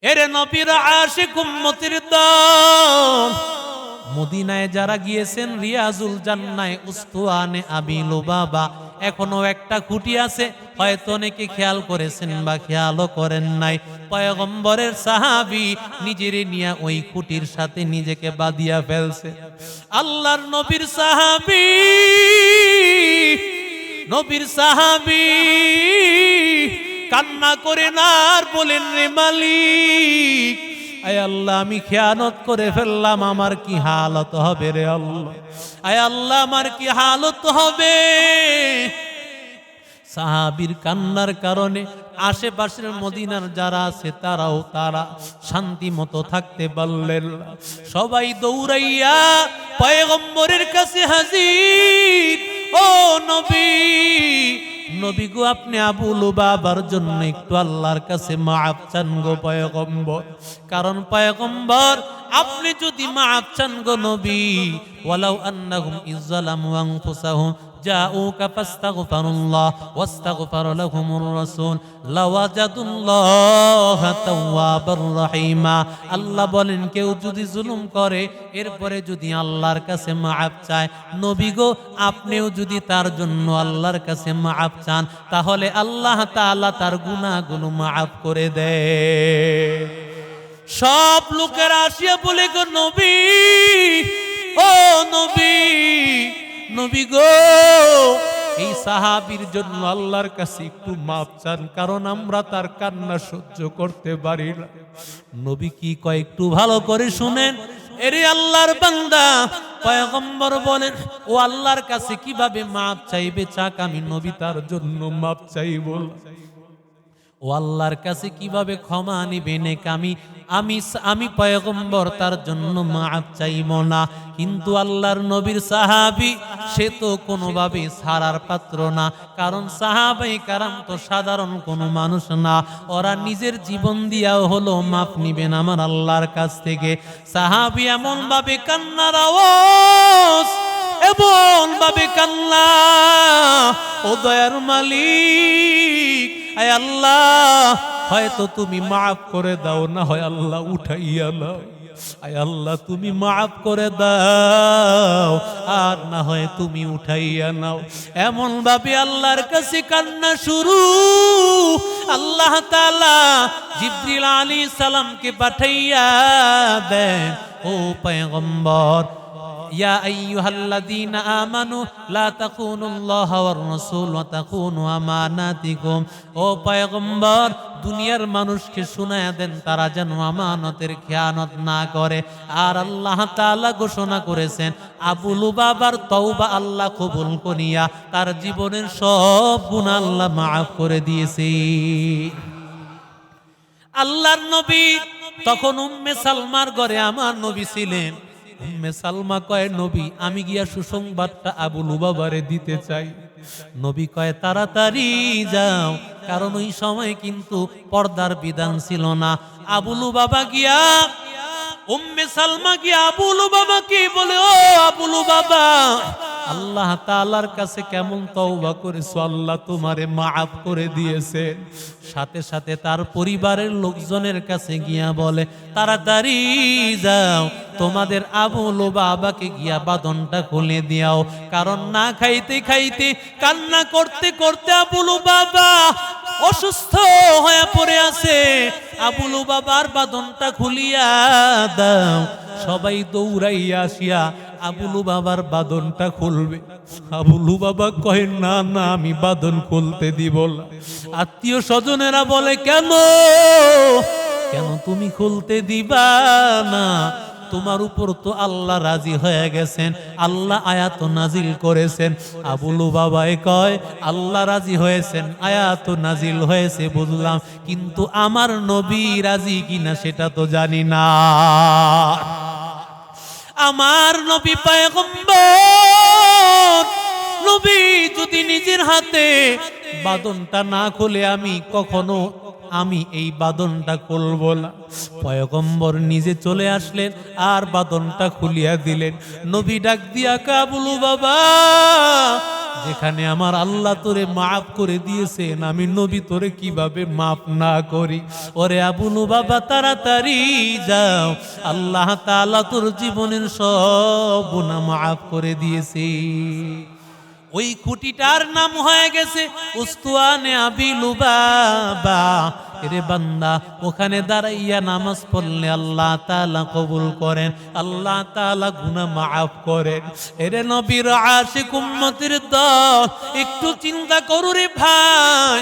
এরে নবীর আশিক উম্মতের দল, মদিনায় যারা গিয়েছেন রিয়াজুল জান্নায় উস্তুয়ানে আবি লুবাবা এখনো একটা খুঁটি আছে, হয়তো অনেকে খেয়াল করেছেন বা খেয়ালও করেন নাই। পয়গম্বরের সাহাবী নিজের নিয়ে ওই খুঁটির সাথে নিজেকে বাঁধিয়া ফেলছে। আল্লাহর নবীর সাহাবী, নবীর সাহাবী কান্না করে না আর বলেন, রে মালিক, আয় আল্লাহ আমি খেয়ানত করে ফেললাম, আমার কি হালত হবে রে আল্লাহ, আয় আল্লাহ আমার কি হালত হবে। সাহাবীর কান্নার কারণে আশেপাশের মদিনার যারা আছে তারা শান্তি মতো থাকতে পারলেন। সবাই দৌড়াইয়া পয়গম্বরের কাছে হাজির। ও নবী, নবী গো, আপনি আবু লুবাবার জন্য একটু আল্লাহর কাছে মাফ চান গো পয়গম্বর। কারণ পয়গম্বর আপনি যদি মাফ চান গো নবী, ওয়ালাউ আন্নাহুম ইযলামু আনফুসাহুম জাউকা ফাস্তাগফিরুল্লাহ ওয়াস্তাগফার লাহুমুর রাসূল লাওয়াজাদুল্লাহা তাওয়াবার রহিমা। আল্লাহ বলেন, কেউ যদি জুলুম করে এরপরে যদি আল্লাহর কাছে মাফ চায়, নবী গো আপনিও যদি তার জন্য আল্লাহর কাছে মাফ চান, তাহলে আল্লাহ তাআলা তার গুনাহগুলো মাফ করে দেয়। সব লোকেরা আসিয়া বলে গো নবী, ও নবী, নবী গো এই সাহাবীর জন্য আল্লাহর কাছে একটু মাফ চান, কারণ আমরা তার কান্না সহ্য করতে পারি না। নবী কি কয় একটু ভালো করে শুনেন। এরে আল্লাহর বান্দা, পয়গম্বর বলেন, ও আল্লাহর কাছে কিভাবে মাফ চাইবে? চাক আমি নবী তার জন্য মাফ চাইব। ও আল্লাহর কাছে কিভাবে ক্ষমা নিবে? আমি পয়গম্বর তার জন্য মাফ চাইব না। কিন্তু আল্লাহর নবীর সাহাবী সে তো কোনোভাবে ছাড়ার পাত্র না, কারণ সাহাবায়ে কেরাম তো সাধারণ কোনো মানুষ না, ওরা নিজের জীবন দিয়াও হলো মাফ নিবেন আমার আল্লাহর কাছ থেকে। সাহাবী এমন ভাবে কান্নার আওয়াজ, এমন ভাবে কান্না, ও দয়ার মালিক, আয় আল্লাহ হয়তো তুমি মাফ করে দাও, না হয় আল্লাহ উঠাইয়া নাও। আয় আল্লাহ তুমি মাফ করে দাও, আর না হয় তুমি উঠাইয়া নাও। এমন ভাবে আল্লাহর কাছে কান্না শুরু। আল্লাহ তাআলা জিবরিল আলাইহিস সালামকে পাঠাইয়া দেন, ও পয়গম্বর, ইয়া আইয়ুহাল্লাযীনা আমানু লা তাকুনুল্লাহা ওয়ার রাসূল ওয়া তাকুনু আমানাতিকুম। ও পয়গম্বর, দুনিয়ার মানুষকে শুনায়া দেন তারা যেন আমানতের খেয়ানত না করে। আর আল্লাহ তাআলা ঘোষণা করেছেন, আবু লুবাবার তওবা আল্লাহ কবুল করিয়া তার জীবনের সব গুনাহ আল্লাহ মাফ করে দিয়েছে। আল্লাহর নবী তখন উম্মে সালমার ঘরে আমার নবী ছিলেন। উম্মে সালমা কয়, নবী আমি গিয়া সুসংবাদটা আবু লুবাবারে দিতে চাই। নবী কয়, তাড়াতাড়ি যাও, কারণ ওই সময় কিন্তু পর্দার বিধান ছিল না। আবু লুবাবা গিয়া, উম্মে সালমা গিয়া আবু লুবাবাকে বলে, ও আবু লুবাবা, আল্লাহ তাআলার কাছে কেমন তওবা করেছো, আল্লাহ তোমারে মাফ করে দিয়েছেন। সাথে সাথে তার পরিবারের লোকজনের কাছে গিয়া বলে, তাড়াতাড়ি যাও, তোমাদের আবু লুবাবাকে গিয়া বাঁধনটা খুলে দিও। কারণ না খাইতে খাইতে কান্না করতে করতে আবু লুবাবা অসুস্থ হয়ে পড়ে আছে। আবু লুবাবার বাঁধনটা খুলিয়া দাও। সবাই দৌড়াইয়া আসিয়া আবু লুবাবার বাঁধনটা খুলবে। আবু লুবাবা কয়, না না, আমি বাঁধন খুলতে দিব না। আত্মীয় স্বজনেরা বলে, কেন কেন তুমি খুলতে দিবা না? তোমার উপর তো আল্লাহ রাজি হয়ে গেছেন, আল্লাহ আয়াত নাজিল করেছেন। আবু লুবাবাই কয়, আল্লাহ রাজি হয়েছেন, আয়াত নাজিল হয়েছে বুঝলাম, কিন্তু আমার নবী রাজি কিনা সেটা তো জানি না। আমার নবী পয়গম্বর, নবী যদি নিজের হাতে বাঁধনটা না খুলে আমি এই বাঁধনটা খুলব না। পয়গম্বর নিজে চলে আসলেন আর বাঁধনটা খুলিয়া দিলেন। নবী ডাক দিয়া, আবু লুবাবা, যেখানে আমার আল্লাহ তোরে মাফ করে দিয়েছেন, আমি নবী তোরে কিভাবে মাফ না করি? ওরে আবু লুবাবা তাড়াতাড়ি যাও, আল্লাহ তাআলা তোর জীবনের সব গুনাহ মাফ করে দিয়েছে। ওই খুঁটিটার নাম হয়ে গেছে উস্তুয়ানে আবি লুবাবা। এরে বান্দা, ওখানে দাঁড়াইয়া নামাজ পড়লে আল্লাহ তাআলা কবুল করেন, আল্লাহ তাআলা গুনাহ মাফ করেন। এরে নবীর আশিক উম্মতের দল, একটু চিন্তা করো রে ভাই।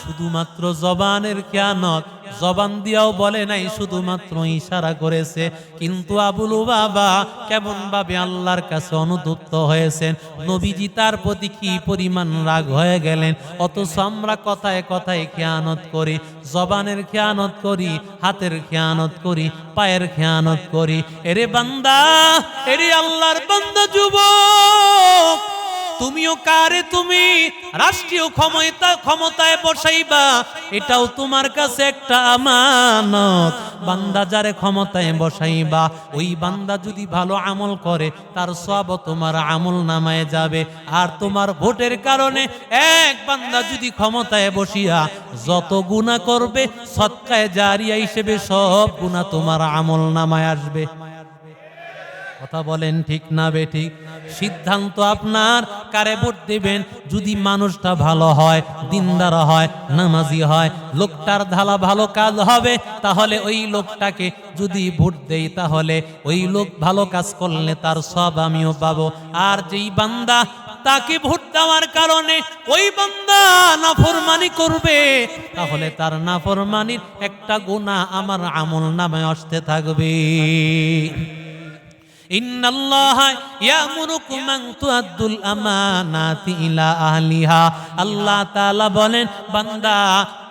শুধুমাত্র জবানের খেয়ানত, জবান দিয়াও বলে নাই, শুধুমাত্র ইশারা করেছে। কিন্তু আবু লুবাবা কেমন ভাবে আল্লাহর কাছে অনুতপ্ত হয়েছেন, নবীজি তার প্রতি কি পরিমাণ রাগ হয়ে গেলেন। অথচ আমরা কথায় কথায় খেয়ানত করি, জবানের খেয়ানত করি, হাতের খেয়ানত করি, পায়ের খেয়ানত করি। এরে বান্দা, এরে আল্লাহর বান্দা যুবক, তুমিও কারে তুমি রাষ্ট্রীয় ক্ষমতায় বসাইবা, এটাও তোমার কাছে একটা আমানত। বান্দা যারে ক্ষমতায় বসাইবা, ওই বান্দা যদি ভালো আমল করে, তার সওয়াব তোমার আমল নামায় যাবে। আর তোমার ভোটের কারণে এক বান্দা যদি ক্ষমতায় বসিয়া যত গুনাহ করবে, সদকায়ে জারিয়া হিসেবে সব গুনাহ তোমার আমল নামায় আসবে। কথা বলেন ঠিক না বেঠিক? সিদ্ধান্ত আপনার, কারে ভোট দিবেন। যদি মানুষটা ভালো হয়, দিনদার হয়, নামাজি হয়, লোকটার ধালা ভালো কাজ হবে, তাহলে ওই লোকটাকে যদি ভোট দেই, তাহলে ওই লোক ভালো কাজ করলে তার সব আমিও পাবো। আর যেই বান্দা তাকে ভোট দেওয়ার কারণে ওই বান্দা নাফরমানি করবে, তাহলে তার নাফরমানির একটা গুনাহ আমার আমল নামায় আসতে থাকবে। ইন্নাল্লাহা ইয়ামুরুকুম আন তুআদ্দুল আমানাতি ইলা আহলিহা। আল্লাহ তাআলা বলেন, বান্দা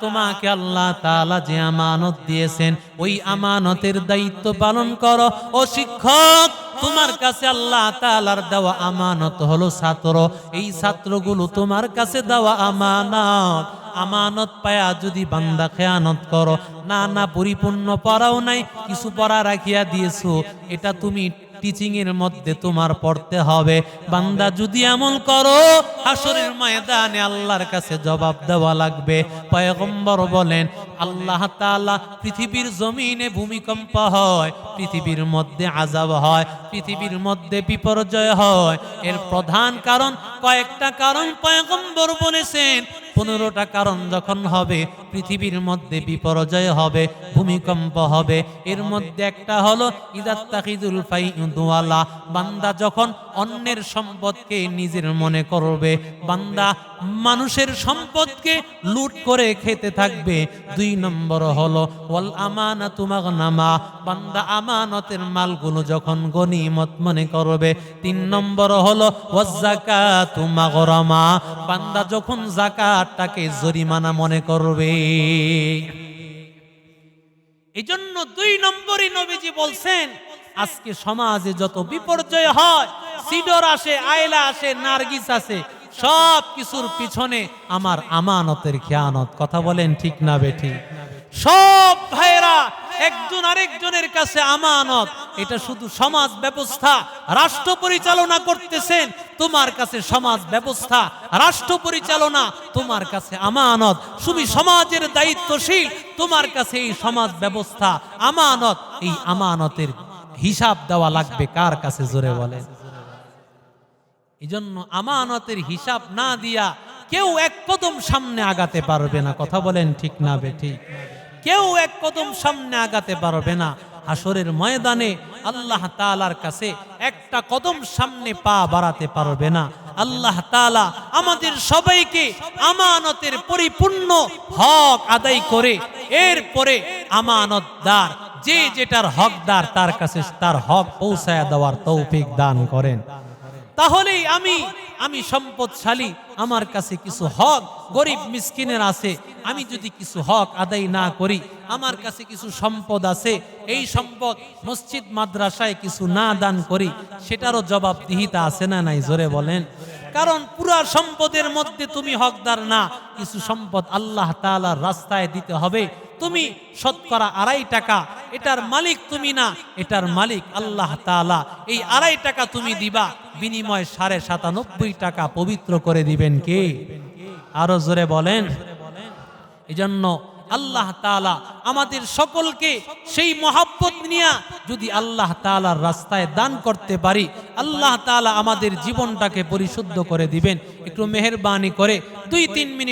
তোমাকে আল্লাহ তাআলা যে আমানত দিয়েছেন, ওই আমানতের দায়িত্ব পালন করো। ও শিক্ষক, তোমার কাছে আল্লাহ তাআলার দেওয়া আমানত হলো ছাত্র। এই ছাত্রগুলো তোমার কাছে দেওয়া আমানত। আমানত পায়া যদি বান্দা খেয়ানত করো, না পরিপূর্ণ পড়াও নাই, কিছু পড়া রাখিয়া দিয়েছো, এটা তুমি টিচিং এর মধ্যে তোমার পড়তে হবে। বান্দা যদি আমল করো, হাসরের ময়দানে আল্লাহর কাছে জবাব দেওয়া লাগবে। পয়গম্বর বলেন, আল্লাহ তাআলা পৃথিবীর জমিনে ভূমিকম্প হয়, পৃথিবীর মধ্যে আযাব হয়, পৃথিবীর মধ্যে বিপর্যয় হয়। এর প্রধান কারণ, কয়েকটা কারণ পয়গম্বর বলেছেন। 15টা কারণ যখন হবে, পৃথিবীর মধ্যে বিপর্যয় হবে, ভূমিকম্প হবে। এর মধ্যে একটা হলো ইদাত্তাখিযুল ফাইউদওয়ালা, বান্দা যখন অন্যের সম্পদকে নিজের মনে করবে, বান্দা মানুষের সম্পদকে লুট করে খেতে থাকবে। 2 নম্বর হলো ওয়াল আমানাতু মাগনামা, বান্দা আমানতের মালগুলো যখন গনিমত মনে করবে। 3 নম্বর হলো ওয়াজ যাকাতু মাগরামা, বান্দা যখন যাকাতটাকে জরিমানা মনে করবে। এজন্য 2 নম্বরই নবীজি বলছেন, আজকে সমাজে যত বিপর্যয় হয়, সিডর আসে, আয়লা আসে, নার্গিস আসে, সব কিছুর পিছনে আমার আমানতের খেয়ানত। কথা বলেন ঠিক না বেঠিক? সব ভাইরা একজন আরেকজনের কাছে আমানত। এটা শুধু সমাজ ব্যবস্থা, রাষ্ট্র পরিচালনা করতেছেন, তোমার কাছে সমাজ ব্যবস্থা, রাষ্ট্র পরিচালনা তোমার কাছে আমানত। তুমি সমাজের দায়িত্বশীল, তোমার কাছে এই সমাজ ব্যবস্থা আমানত। এই আমানতের হিসাব দেওয়া লাগবে কার কাছে? জোরে বলেন। এই জন্য আমানতের হিসাব না দিয়া কেউ এক কদম সামনে আগাতে পারবে না। কথা বলেন ঠিক না বেঠিক? কেউ এক কদম সামনে আগাতে পারবে না। হাসরের ময়দানে আল্লাহ তাআলার কাছে একটা কদম সামনে পা বাড়াতে পারবে না। আল্লাহ তাআলা আমাদের সবাইকে আমানতের পরিপূর্ণ হক আদায় করে, এরপরে আমানতদার যে যেটার হকদার, তার কাছে তার হক পৌঁছায় দেওয়ার তৌফিক দান করেন। তাহলেই আমি সম্পদশালী, আমার কাছে কিছু হক গরিব মিসকিনের আছে, আমি যদি কিছু হক আদায় না করি, আমার কাছে কিছু সম্পদ আছে, এই সম্পদ মসজিদ মাদ্রাসায় কিছু না দান করি, সেটারও জবাবদিহিতা আছে না নাই? জোরে বলেন। কারণ পুরা সম্পদের মধ্যে তুমি হকদার না, কিছু সম্পদ আল্লাহ তাআলার রাস্তায় দিতে হবে। তুমি শতকরা 2.5 টাকা, এটার মালিক তুমি না, এটার মালিক আল্লাহ তাআলা। এই 2.5 টাকা তুমি দিবা, বিনিময়ে 97.5 টাকা পবিত্র করে দিবেন কে? আরো জোরে বলেন। এজন্য আল্লাহ তাআলা আমাদের সকলকে সেই মহব্বত নিয়ে যদি আল্লাহ তাআলার রাস্তায় দান করতে পারি, আল্লাহ তাআলা আমাদের জীবনটাকে পরিশুদ্ধ করে দিবেন। একটু মেহেরবানি করে 2-3 মিনিট